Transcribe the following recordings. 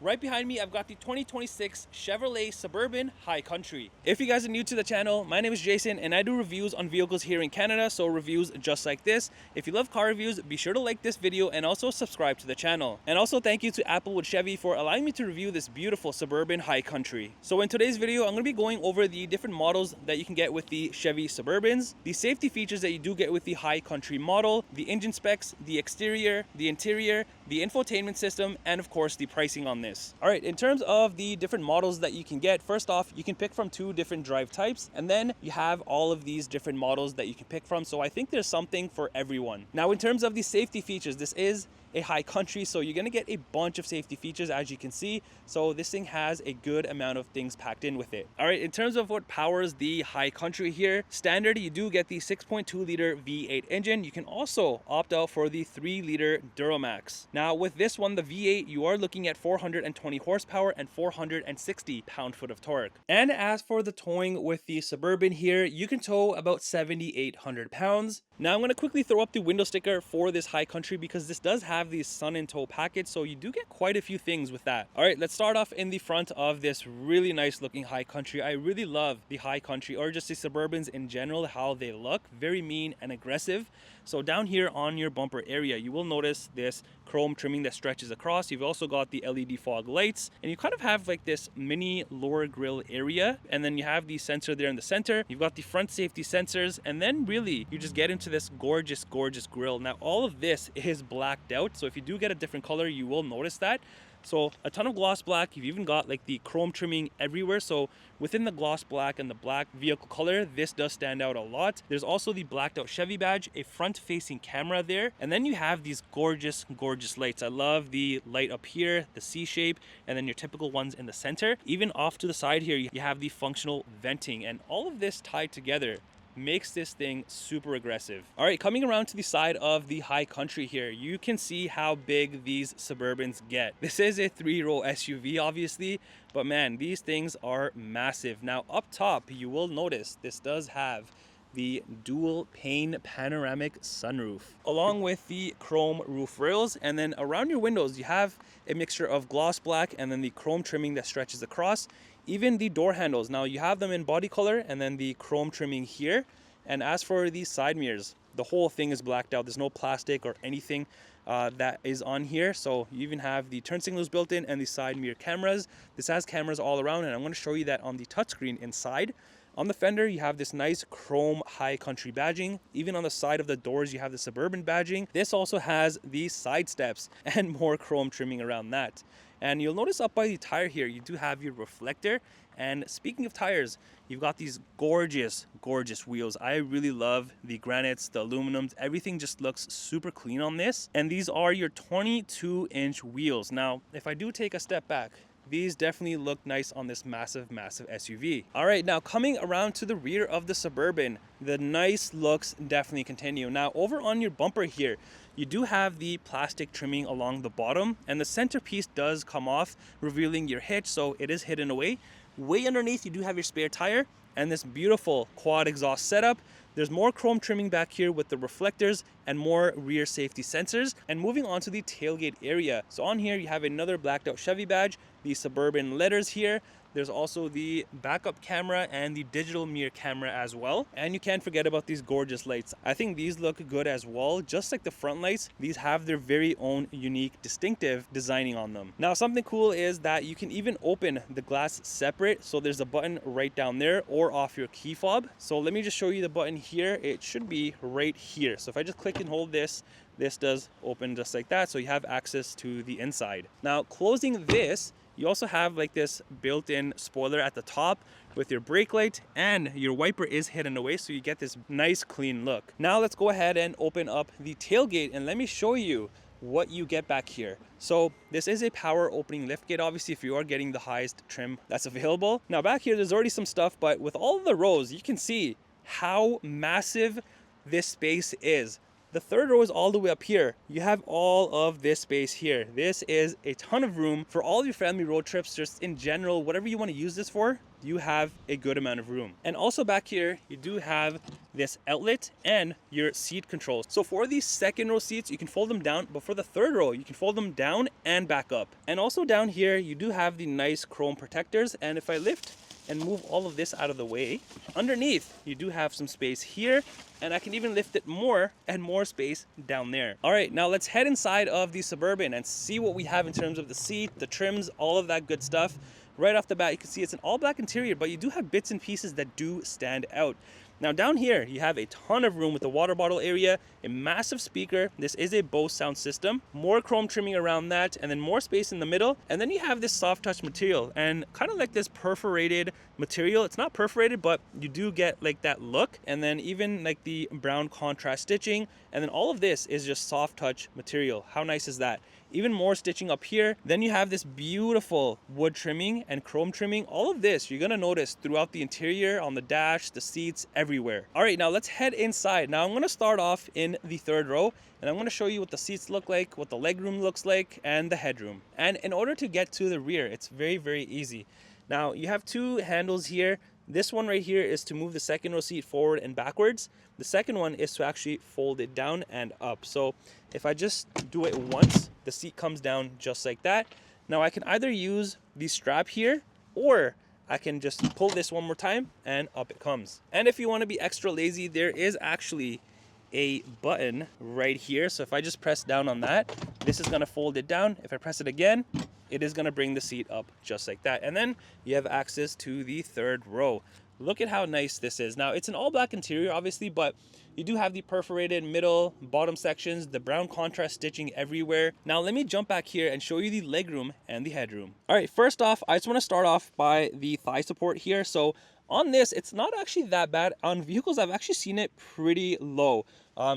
Right behind me, I've got the 2026 Chevrolet Suburban High Country. If you guys are new to the channel, my name is Jason and I do reviews on vehicles here in Canada, so reviews just like this. If you love car reviews, be sure to like this video and also subscribe to the channel. And also thank you to Applewood Chevy for allowing me to review this beautiful Suburban High Country. So in today's video, I'm going to be going over the different models that you can get with the Chevy Suburbans, the safety features that you do get with the High Country model, the engine specs, the exterior, the interior, the infotainment system, and of course the pricing on this. All right, in terms of the different models that you can get, first off, you can pick from two different drive types, and then you have all of these different models that you can pick from. So I think there's something for everyone. Now, in terms of the safety features, this is a High Country, so you're going to get a bunch of safety features, as you can see. So this thing has a good amount of things packed in with it. All right, in terms of what powers the High Country here, standard, you do get the 6.2 liter V8 engine. You can also opt out for the 3 liter Duramax. Now with this one, the V8, you are looking at 420 horsepower and 460 pound-foot of torque. And as for the towing with the Suburban here, you can tow about 7,800 pounds. Now I'm going to quickly throw up the window sticker for this High Country because this does have the sun in tow package, so you do get quite a few things with that. All right, let's start off in the front of this really nice looking High Country. I really love the High Country, or just the Suburbans in general, how they look, very mean and aggressive. So down here on your bumper area, you will notice this chrome trimming that stretches across. You've also got the LED fog lights, and you kind of have like this mini lower grille area, and then you have the sensor there in the center. You've got the front safety sensors, and then really you just get into this gorgeous grille. Now all of this is blacked out, so if you do get a different color, you will notice that. So a ton of gloss black. You've even got like the chrome trimming everywhere. So within the gloss black and the black vehicle color, this does stand out a lot. There's also the blacked out Chevy badge, a front facing camera there. And then you have these gorgeous lights. I love the light up here, the C shape, and then your typical ones in the center. Even off to the side here, you have the functional venting, and all of this tied together makes this thing super aggressive. All right, coming around to the side of the High Country here, you can see how big these Suburbans get. This is a 3-row SUV obviously, but man, these things are massive. Now up top, you will notice this does have the dual pane panoramic sunroof along with the chrome roof rails, and then around your windows you have a mixture of gloss black and then the chrome trimming that stretches across. Even the door handles, now you have them in body color and then the chrome trimming here. And as for these side mirrors, the whole thing is blacked out. There's no plastic or anything that is on here. So you even have the turn signals built in and the side mirror cameras. This has cameras all around, and I'm going to show you that on the touchscreen inside. On the fender, you have this nice chrome High Country badging. Even on the side of the doors, you have the Suburban badging. This also has these side steps and more chrome trimming around that. And you'll notice up by the tire here, you do have your reflector. And speaking of tires, you've got these gorgeous wheels. I really love the granites, the aluminums. Everything just looks super clean on this. And these are your 22-inch wheels. Now, if I do take a step back, these definitely look nice on this massive SUV. All right, now coming around to the rear of the Suburban, the nice looks definitely continue. Now over on your bumper here, you do have the plastic trimming along the bottom, and the centerpiece does come off, revealing your hitch, so it is hidden away. Way underneath, you do have your spare tire and this beautiful quad exhaust setup. There's more chrome trimming back here with the reflectors and more rear safety sensors. And moving on to the tailgate area. So on here, you have another blacked out Chevy badge, the Suburban letters here. There's also the backup camera and the digital mirror camera as well. And you can't forget about these gorgeous lights. I think these look good as well. Just like the front lights, these have their very own unique, distinctive designing on them. Now, something cool is that you can even open the glass separate. So there's a button right down there or off your key fob. So let me just show you the button here. It should be right here. So if I just click and hold this, this does open just like that. So you have access to the inside. Now, closing this, you also have like this built-in spoiler at the top with your brake light, and your wiper is hidden away, so you get this nice clean look. Now let's go ahead and open up the tailgate and let me show you what you get back here. So this is a power opening liftgate, obviously, if you are getting the highest trim that's available. Now back here, there's already some stuff, but with all of the rows, you can see how massive this space is. The third row is all the way up here. You have all of this space here. This is a ton of room for all of your family road trips, just in general, whatever you want to use this for. You have a good amount of room. And also back here, you do have this outlet and your seat controls. So for these second row seats, you can fold them down, but for the third row, you can fold them down and back up. And also down here, you do have the nice chrome protectors. And if I lift and move all of this out of the way, underneath, you do have some space here, and I can even lift it more and more space down there. All right, now let's head inside of the Suburban and see what we have in terms of the seat, the trims, all of that good stuff. Right off the bat, you can see it's an all black interior, but you do have bits and pieces that do stand out. Now down here, you have a ton of room with the water bottle area, a massive speaker. This is a Bose sound system, more chrome trimming around that, and then more space in the middle. And then you have this soft touch material and kind of like this perforated material. It's not perforated, but you do get like that look. And then even like the brown contrast stitching. And then all of this is just soft touch material. How nice is that? Even more stitching up here. Then you have this beautiful wood trimming and chrome trimming. All of this you're gonna notice throughout the interior, on the dash, the seats, everywhere. All right, now let's head inside. Now I'm gonna start off in the third row, and I'm gonna show you what the seats look like, what the legroom looks like, and the headroom. And in order to get to the rear, it's very, very easy. Now you have two handles here. This one right here is to move the second row seat forward and backwards. The second one is to actually fold it down and up. So if I just do it once, the seat comes down just like that. Now I can either use the strap here, or I can just pull this one more time and up it comes. And if you want to be extra lazy, there is actually a button right here. So if I just press down on that, this is going to fold it down. If I press it again, it is going to bring the seat up just like that. And then you have access to the third row. Look at how nice this is. Now it's an all black interior obviously, but you do have the perforated middle, bottom sections, the brown contrast stitching everywhere. Now let me jump back here and show you the legroom and the headroom. All right, first off, I just want to start off by the thigh support here. So on this, it's not actually that bad. On vehicles, I've actually seen it pretty low.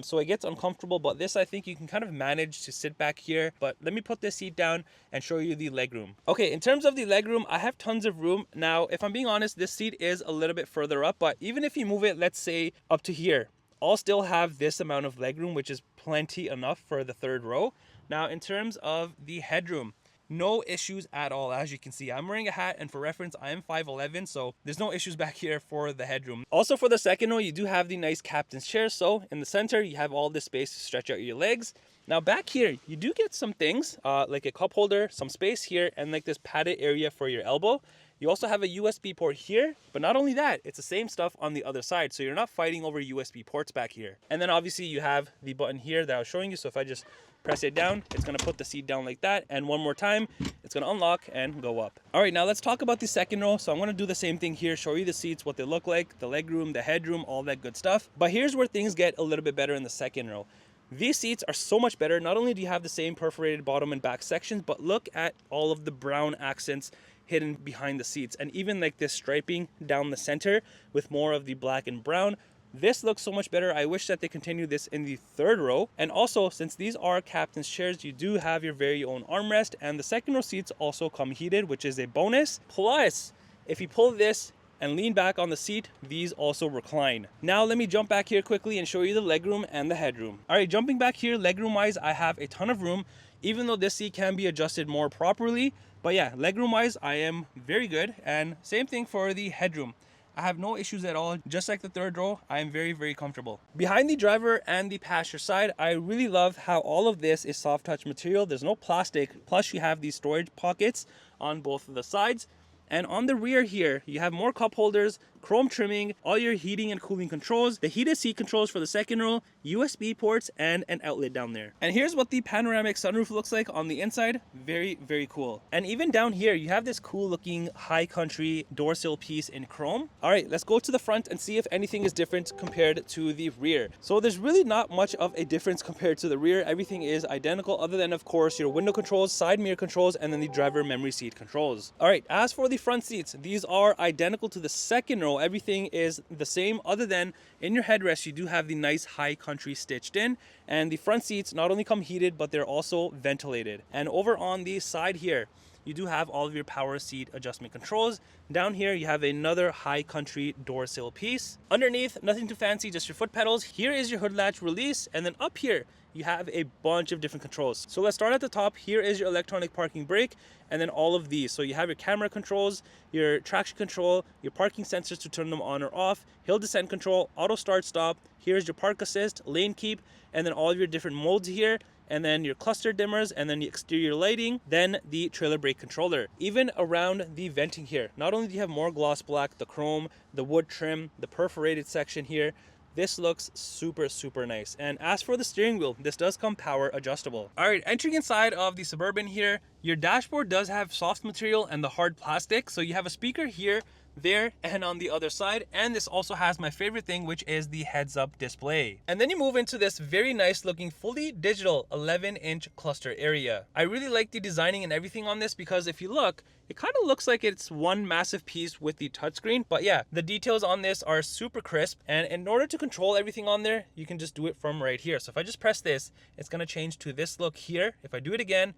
So it gets uncomfortable, but this I think you can kind of manage to sit back here. But let me put this seat down and show you the legroom. Okay, in terms of the legroom, I have tons of room. Now, if I'm being honest, this seat is a little bit further up, but even if you move it, let's say up to here, I'll still have this amount of legroom, which is plenty enough for the third row. Now, in terms of the headroom, no issues at all. As you can see, I'm wearing a hat, and for reference, I am 5'11", so there's no issues back here for the headroom. Also for the second row, you do have the nice captain's chair. So in the center, you have all this space to stretch out your legs. Now back here, you do get some things like a cup holder, some space here, and like this padded area for your elbow. You also have a USB port here, but not only that, it's the same stuff on the other side. So you're not fighting over USB ports back here. And then obviously you have the button here that I was showing you. So if I just press it down, it's gonna put the seat down like that. And one more time, it's gonna unlock and go up. All right, now let's talk about the second row. So I'm gonna do the same thing here, show you the seats, what they look like, the legroom, the headroom, all that good stuff. But here's where things get a little bit better in the second row. These seats are so much better. Not only do you have the same perforated bottom and back sections, but look at all of the brown accents hidden behind the seats, and even like this striping down the center with more of the black and brown. This looks so much better. I wish that they continued this in the third row. And also, since these are captain's chairs, you do have your very own armrest, and the second row seats also come heated, which is a bonus. Plus, if you pull this and lean back on the seat, these also recline. Now let me jump back here quickly and show you the legroom and the headroom. All right, jumping back here, legroom wise, I have a ton of room, even though this seat can be adjusted more properly. But yeah, legroom wise, I am very good. And same thing for the headroom. I have no issues at all. Just like the third row, I am very, very comfortable. Behind the driver and the passenger side, I really love how all of this is soft touch material. There's no plastic. Plus you have these storage pockets on both of the sides. And on the rear here, you have more cup holders, chrome trimming, all your heating and cooling controls, the heated seat controls for the second row, USB ports, and an outlet down there. And here's what the panoramic sunroof looks like on the inside. Very, very cool. And even down here, you have this cool looking High Country door sill piece in chrome. All right, let's go to the front and see if anything is different compared to the rear. So there's really not much of a difference compared to the rear. Everything is identical, other than of course your window controls, side mirror controls, and then the driver memory seat controls. All right, as for the front seats, these are identical to the second row. Everything is the same, other than in your headrest you do have the nice High Country stitched in, and the front seats not only come heated, but they're also ventilated. And over on the side here, you do have all of your power seat adjustment controls. Down here, you have another High Country door sill piece. Underneath, nothing too fancy, just your foot pedals. Here is your hood latch release, and then up here, you have a bunch of different controls. So let's start at the top. Here is your electronic parking brake, and then all of these. So you have your camera controls, your traction control, your parking sensors to turn them on or off, hill descent control, auto start stop. Here's your park assist, lane keep, and then all of your different modes here, and then your cluster dimmers, and then the exterior lighting, then the trailer brake controller. Even around the venting here, not only do you have more gloss black, the chrome, the wood trim, the perforated section here, this looks super, super nice. And as for the steering wheel, this does come power adjustable. All right, entering inside of the Suburban here, your dashboard does have soft material and the hard plastic. So you have a speaker here, there, and on the other side. And this also has my favorite thing, which is the heads-up display. And then you move into this very nice looking fully digital 11-inch cluster area. I really like the designing and everything on this because if you look, it kind of looks like it's one massive piece with the touchscreen. But yeah, the details on this are super crisp. And in order to control everything on there, you can just do it from right here. So if I just press this, it's going to change to this look here. If I do it again,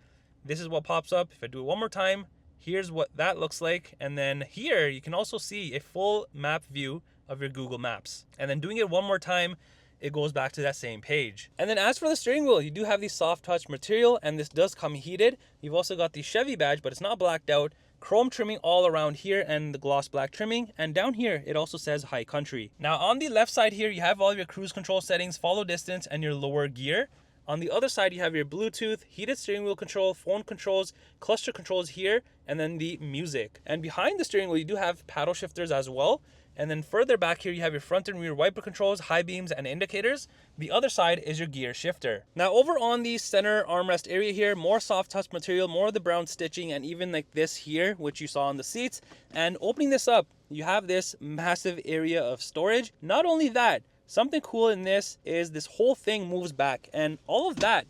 this is what pops up. If I do it one more time, here's what that looks like. And then here you can also see a full map view of your Google Maps. And then doing it one more time, it goes back to that same page. And then as for the steering wheel, you do have the soft touch material, and this does come heated. You've also got the Chevy badge, but it's not blacked out. Chrome trimming all around here and the gloss black trimming. And down here, it also says High Country. Now on the left side here, you have all of your cruise control settings, follow distance, and your lower gear. On the other side, you have your Bluetooth, heated steering wheel control, phone controls, cluster controls here, and then the music. And behind the steering wheel, you do have paddle shifters as well. And then further back here, you have your front and rear wiper controls, high beams, and indicators. The other side is your gear shifter. Now over on the center armrest area here, more soft touch material, more of the brown stitching, and even like this here, which you saw on the seats. And opening this up, you have this massive area of storage. Not only that, something cool in this is this whole thing moves back, and all of that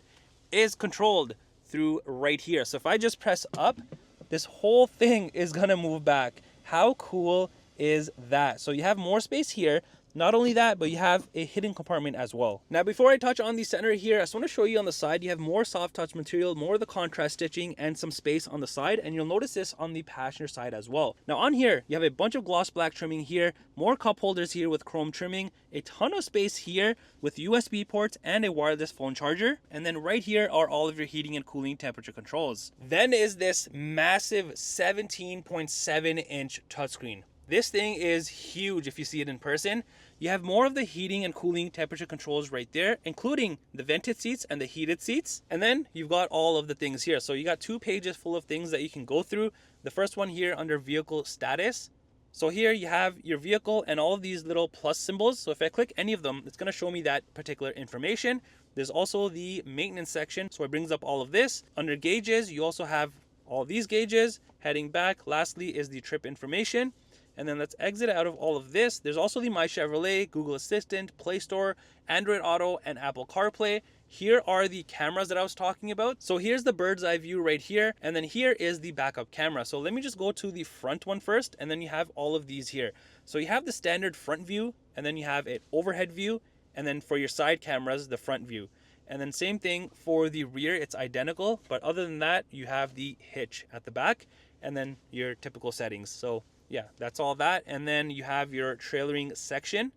is controlled through right here. So if I just press up, this whole thing is gonna move back. How cool is that? So you have more space here. Not only that, but you have a hidden compartment as well. Now, before I touch on the center here, I just want to show you on the side, you have more soft touch material, more of the contrast stitching, and some space on the side. And you'll notice this on the passenger side as well. Now on here, you have a bunch of gloss black trimming here, more cup holders here with chrome trimming, a ton of space here with USB ports and a wireless phone charger. And then right here are all of your heating and cooling temperature controls. Then is this massive 17.7-inch touchscreen. This thing is huge if you see it in person. You have more of the heating and cooling temperature controls right there, including the vented seats and the heated seats. And then you've got all of the things here. So you got 2 pages full of things that you can go through. The first one here under vehicle status. So here you have your vehicle and all of these little plus symbols. So if I click any of them, it's going to show me that particular information. There's also the maintenance section. So it brings up all of this. Under gauges, you also have all these gauges. Heading back, lastly, is the trip information. And then let's exit out of all of this. There's also the My Chevrolet, Google Assistant, Play Store, Android Auto, and Apple CarPlay. Here are the cameras that I was talking about. So here's the bird's eye view right here. And then here is the backup camera. So let me just go to the front one first. And then you have all of these here. So you have the standard front view, and then you have an overhead view. And then for your side cameras, the front view. And then same thing for the rear, it's identical. But other than that, you have the hitch at the back and then your typical settings. So yeah, that's all that. And then you have your trailering section.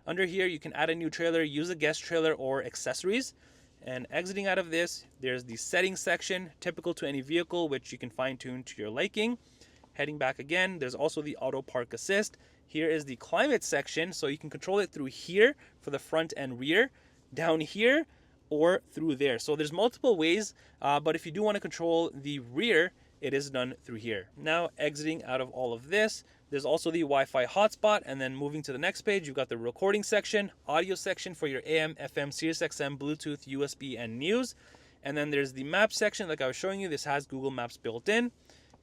Under here, you can add a new trailer, use a guest trailer, or accessories. And exiting out of this, there's the settings section, typical to any vehicle, which you can fine tune to your liking. Heading back again, there's also the auto park assist. Here is the climate section, so you can control it through here for the front and rear, down here, or through there. So there's multiple ways, but if you do want to control the rear, it is done through here. Now exiting out of all of this, there's also the Wi-Fi hotspot, and then moving to the next page, you've got the recording section, audio section for your AM, FM, Sirius XM, Bluetooth, USB, and news. And then there's the map section, like I was showing you. This has Google Maps built in.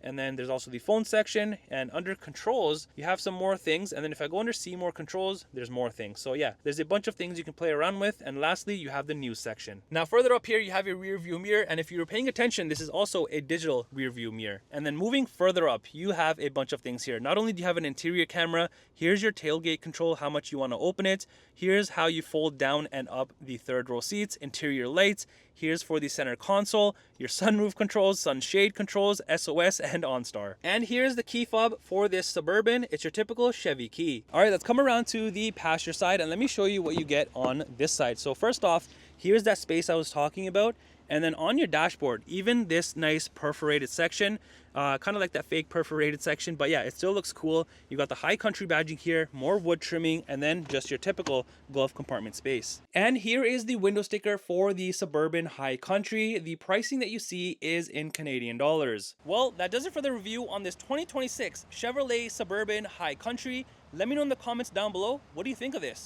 And then there's also the phone section, and under controls, you have some more things. And then if I go under see more controls, there's more things. So yeah, there's a bunch of things you can play around with. And lastly, you have the news section. Now further up here, you have your rear view mirror. And if you were paying attention, this is also a digital rear view mirror. And then moving further up, you have a bunch of things here. Not only do you have an interior camera, here's your tailgate control, how much you want to open it. Here's how you fold down and up the third row seats, interior lights, Here's for the center console, your sunroof controls, sunshade controls, SOS, and OnStar. And here's the key fob for this Suburban. It's your typical Chevy key. All right, let's come around to the passenger side and let me show you what you get on this side. So first off, here's that space I was talking about. And then on your dashboard, even this nice perforated section, kind of like that fake perforated section, but yeah, it still looks cool. You got the High Country badging here, more wood trimming, and then just your typical glove compartment space. And here is the window sticker for the Suburban High Country. The pricing that you see is in Canadian dollars. Well, that does it for the review on this 2026 Chevrolet Suburban High Country. Let me know in the comments down below, what do you think of this?